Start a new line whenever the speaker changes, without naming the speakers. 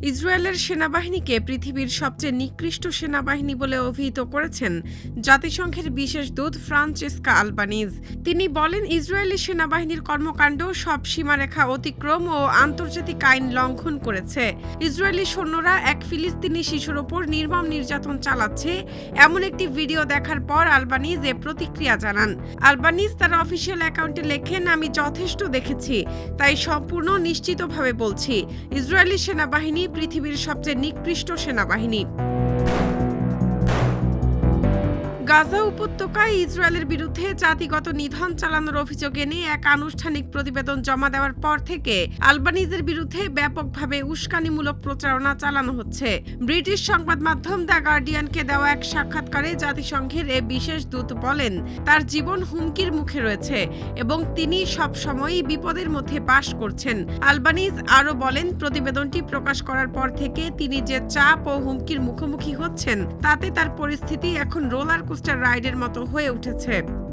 ইসরায়েলের সেনাবাহিনীকে পৃথিবীর সবচেয়ে নিকৃষ্ট সেনাবাহিনী বলে অভিহিত করেছেন জাতিসংঘের বিশেষ দূত ফ্রান্সেস্কা আলবানিজ। তিনি বলেন, ইসরায়েলি সেনাবাহিনীর কর্মকাণ্ড সব সীমারেখা অতিক্রম ও আন্তর্জাতিক আইন লঙ্ঘন করেছে। ইসরায়েলি সৈন্যরা এক ফিলিস্তিনি শিশুর ওপর নির্মম নির্যাতন চালাচ্ছে এমন একটি ভিডিও দেখার পর আলবানিজ এ প্রতিক্রিয়া জানান। আলবানিজ তার অফিসিয়াল অ্যাকাউন্টে লেখেন, আমি যথেষ্ট দেখেছি, তাই সম্পূর্ণ নিশ্চিতভাবে বলছি, ইসরায়েলি সেনাবাহিনী পৃথিবীর সবচেয়ে নিকৃষ্ট সেনাবাহিনী। গাজা উপত্যকায় ইসরায়েলের বিরুদ্ধে জাতিগত নিধন চালানোর অভিযোগ এনে এক আনুষ্ঠানিক প্রতিবেদন জমা দেওয়ার পর থেকে আলবানিজের বিরুদ্ধে ব্যাপকভাবে উস্কানিমূলক প্রচারণা চালানো হচ্ছে। ব্রিটিশ সংবাদ মাধ্যম দ্য গার্ডিয়ানকে দেওয়া এক সাক্ষাৎকারে জাতিসংঘের এ বিশেষ দূত বলেন, তার জীবন হুমকির মুখে রয়েছে এবং তিনি সবসময়ই বিপদের মধ্যে বাস করছেন। আলবানিজ আরও বলেন, প্রতিবেদনটি প্রকাশ করার পর থেকে তিনি যে চাপ ও হুমকির মুখোমুখি হচ্ছেন তাতে তার পরিস্থিতি এখন রোলার কোস্টার রাইডের মতো হয়ে উঠেছে।